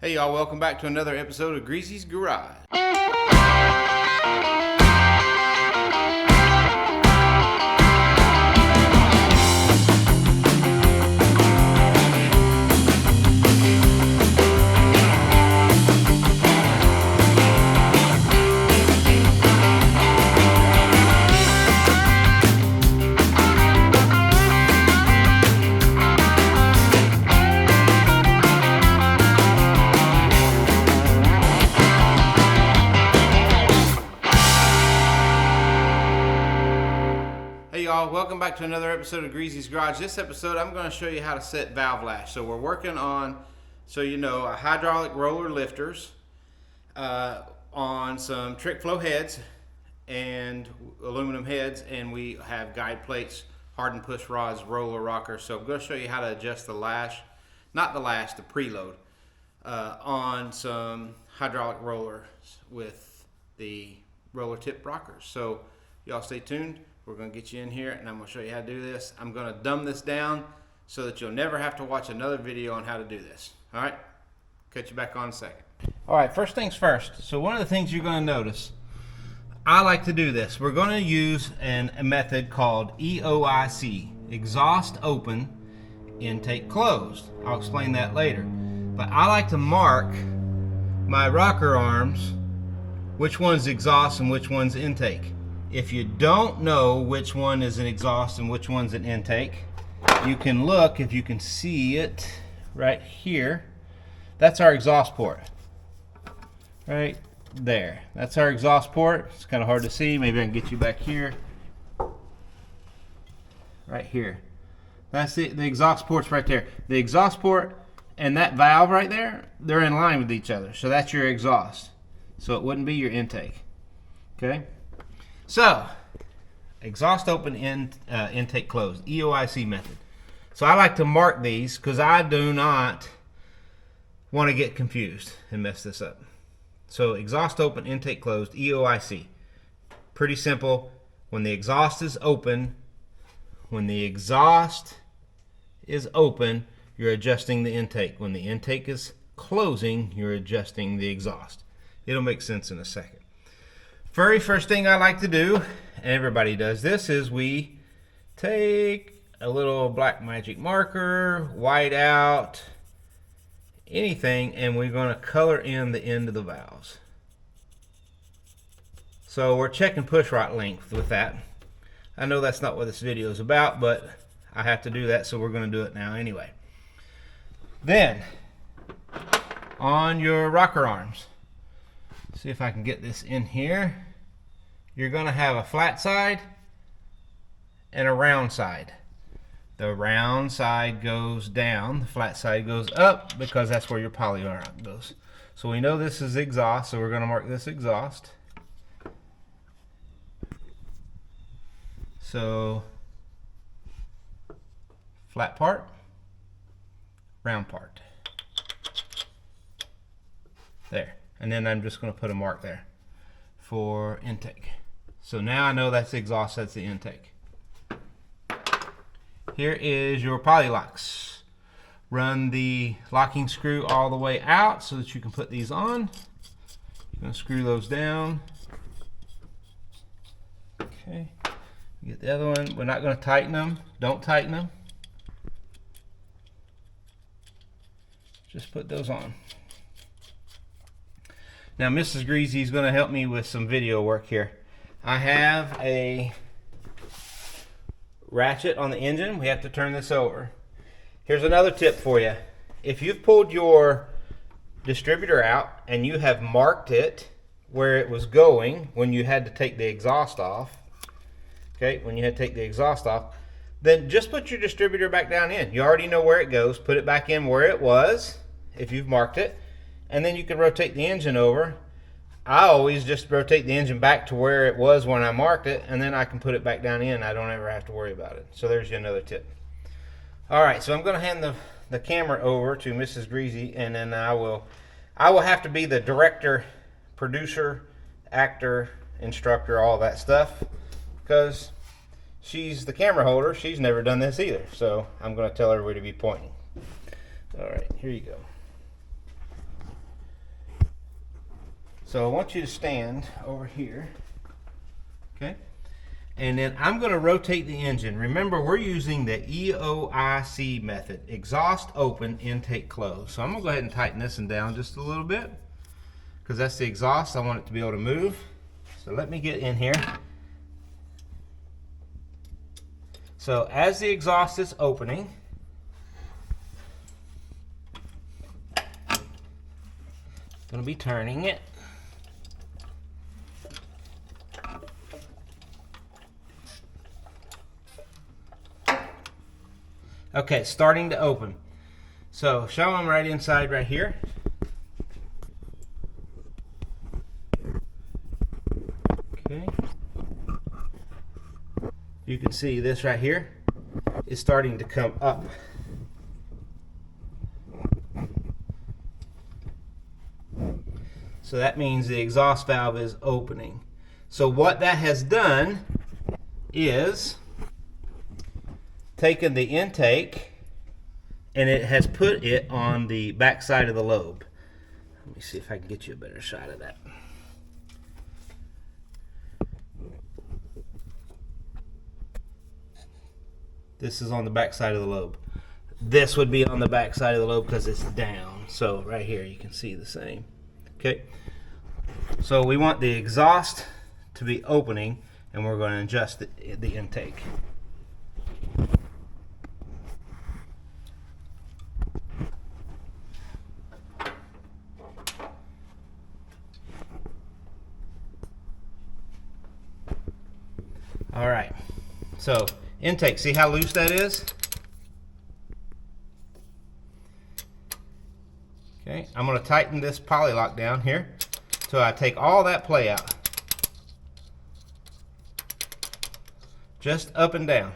Hey y'all, welcome back to another episode of Greezyz Gurage. Hey y'all, welcome back to another episode of Greezyz Garage. This episode I'm going to show you how to set valve lash. So we're working on, hydraulic roller lifters on some trick flow heads and aluminum heads, and we have guide plates, hardened push rods, roller rockers. So I'm going to show you how to adjust the lash, not the lash, the preload, on some hydraulic rollers with the roller tip rockers. So y'all stay tuned. We're going to get you in here and I'm going to show you how to do this. I'm going to dumb this down so that you'll never have to watch another video on how to do this. All right? Catch you back on in a second. All right, first things first. So one of the things you're going to notice, I like to do this. We're going to use a method called EOIC, exhaust open, intake closed. I'll explain that later. But I like to mark my rocker arms, which one's exhaust and which one's intake. If you don't know which one is an exhaust and which one's an intake, you can look, if you can see it right here. That's our exhaust port. Right there. That's our exhaust port. It's kind of hard to see. Maybe I can get you back here. Right here. That's the exhaust port's right there. The exhaust port and that valve right there, they're in line with each other. So that's your exhaust. So it wouldn't be your intake. Okay? So, exhaust open, intake closed, EOIC method. So I like to mark these because I do not want to get confused and mess this up. So exhaust open, intake closed, EOIC. Pretty simple. When the exhaust is open, you're adjusting the intake. When the intake is closing, you're adjusting the exhaust. It'll make sense in a second. Very first thing I like to do, and everybody does this, is we take a little black magic marker, white out, anything, and we're going to color in the end of the valves. So we're checking push rod length with that. I know that's not what this video is about, but I have to do that, so we're going to do it now anyway. Then, on your rocker arms, see if I can get this in here. You're going to have a flat side and a round side. The round side goes down, the flat side goes up because that's where your poly arm goes. So we know this is exhaust, so we're going to mark this exhaust. So flat part, round part. There. And then I'm just going to put a mark there for intake. So now I know that's the exhaust, that's the intake. Here is your poly locks. Run the locking screw all the way out so that you can put these on. You're going to screw those down. Okay. Get the other one. We're not going to tighten them. Don't tighten them. Just put those on. Now Mrs. Greezy is going to help me with some video work here. I have a ratchet on the engine. We have to turn this over. Here's another tip for you. If you've pulled your distributor out and you have marked it where it was going when you had to take the exhaust off, okay, then just put your distributor back down in. You already know where it goes. Put it back in where it was if you've marked it. And then you can rotate the engine over. I always just rotate the engine back to where it was when I marked it, and then I can put it back down in. I don't ever have to worry about it. So there's you another tip. All right, so I'm going to hand the camera over to Mrs. Greezy, and then I will have to be the director, producer, actor, instructor, all that stuff, because she's the camera holder. She's never done this either, so I'm going to tell her where to be pointing. All right, here you go. So I want you to stand over here, okay? And then I'm going to rotate the engine. Remember, we're using the EOIC method, exhaust open, intake close. So I'm going to go ahead and tighten this one down just a little bit, because that's the exhaust. I want it to be able to move. So let me get in here. So as the exhaust is opening, I'm going to be turning it. Okay, it's starting to open. So show them right inside right here. Okay. You can see this right here is starting to come up. So that means the exhaust valve is opening. So what that has done is taken the intake and it has put it on the back side of the lobe. Let me see if I can get you a better shot of that. This is on the back side of the lobe. This would be on the back side of the lobe because it's down. So right here you can see the same. Okay. So we want the exhaust to be opening, and we're going to adjust the intake. All right. So intake, see how loose that is? Okay, I'm going to tighten this poly lock down here so I take all that play out. Just up and down.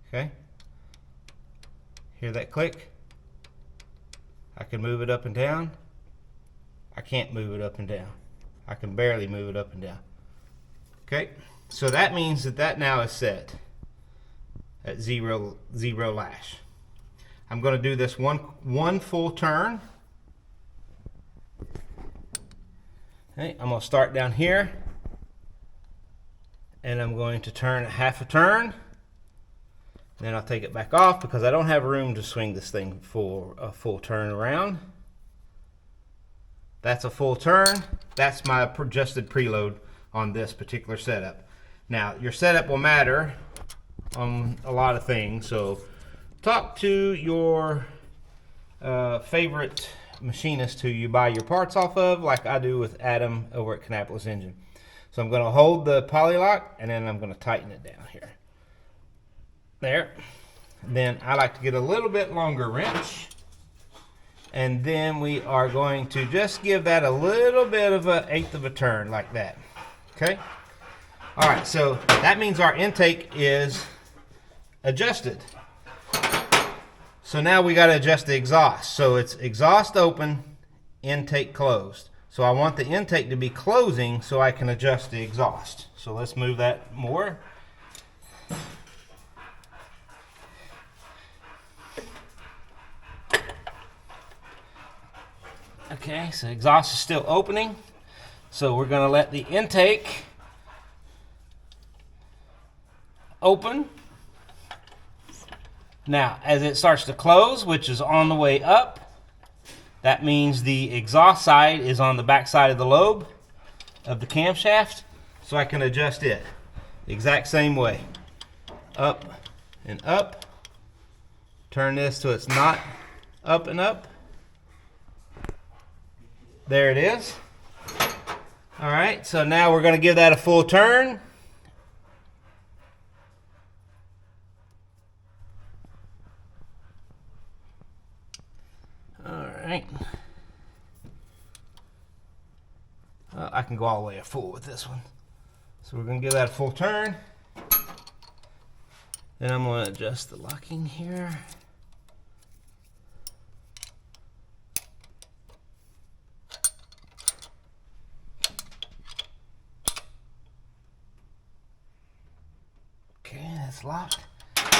Okay. Hear that click? I can move it up and down. I can't move it up and down. I can barely move it up and down. Okay. So that means that now is set at zero lash. I'm going to do this one full turn. Okay, I'm going to start down here, and I'm going to turn half a turn. Then I'll take it back off because I don't have room to swing this thing for a full turn around. That's a full turn. That's my adjusted preload on this particular setup. Now, your setup will matter on a lot of things, so talk to your favorite machinist who you buy your parts off of, like I do with Adam over at Kannapolis Engine. So I'm going to hold the poly lock, and then I'm going to tighten it down here. There. Then I like to get a little bit longer wrench, and then we are going to just give that a little bit of an eighth of a turn like that. Okay? All right, so that means our intake is adjusted. So now we got to adjust the exhaust. So it's exhaust open, intake closed. So I want the intake to be closing so I can adjust the exhaust. So let's move that more. Okay, so exhaust is still opening. So we're going to let the intake open. Now, as it starts to close, which is on the way up, that means the exhaust side is on the back side of the lobe of the camshaft, so I can adjust it the exact same way. Up and up. Turn this so it's not up and up. There it is. All right, so now we're going to give that a full turn. Alright. I can go all the way a full with this one. So we're going to give that a full turn. Then I'm going to adjust the locking here. Okay, that's locked.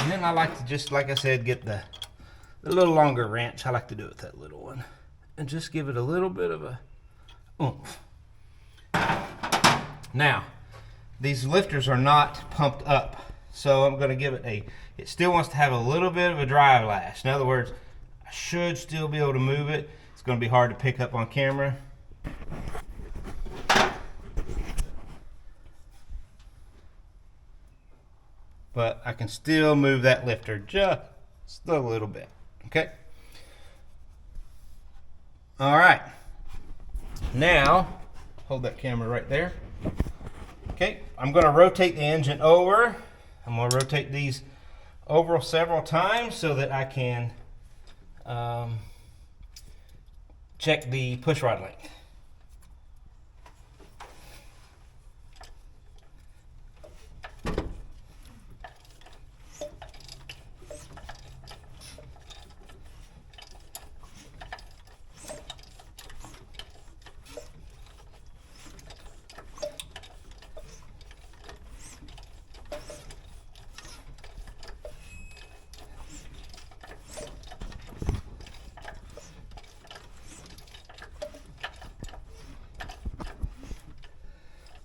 And then I like to just, like I said, get the little longer wrench. I like to do it with that little one. And just give it a little bit of a oomph. Now, these lifters are not pumped up, so I'm going to give it it still wants to have a little bit of a drive lash. In other words, I should still be able to move it. It's going to be hard to pick up on camera. But I can still move that lifter just a little bit, okay? All right, now, hold that camera right there. Okay, I'm gonna rotate the engine over. I'm gonna rotate these over several times so that I can check the push rod length.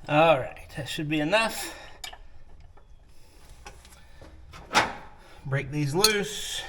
All right, that should be enough. Break these loose.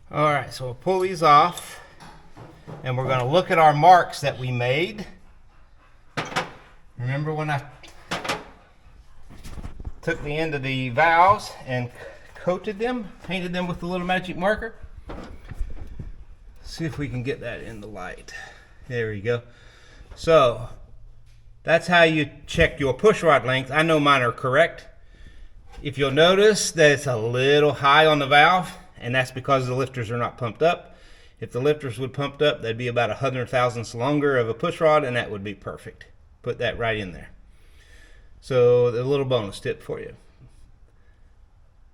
All right, so we'll pull these off, and we're going to look at our marks that we made. Remember when I took the end of the valves and coated them, painted them with the little magic marker? See if we can get that in the light. There we go. So that's how you check your push rod length. I know mine are correct. If you'll notice that it's a little high on the valve, and that's because the lifters are not pumped up. If the lifters would pumped up, that'd be about 100 thousandths longer of a push rod, and that would be perfect. Put that right in there. So a little bonus tip for you.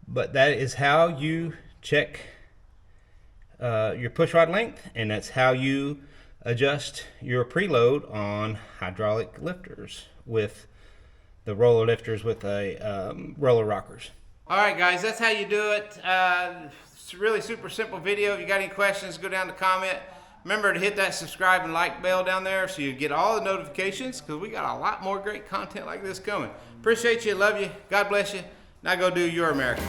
But that is how you check your push rod length, and that's how you adjust your preload on hydraulic lifters with the roller lifters with roller rockers. All right, guys, that's how you do it. It's a really super simple video. If you got any questions, go down to comment. Remember to hit that subscribe and like bell down there so you get all the notifications, because we got a lot more great content like this coming. Appreciate you. Love you. God bless you. Now go do your America.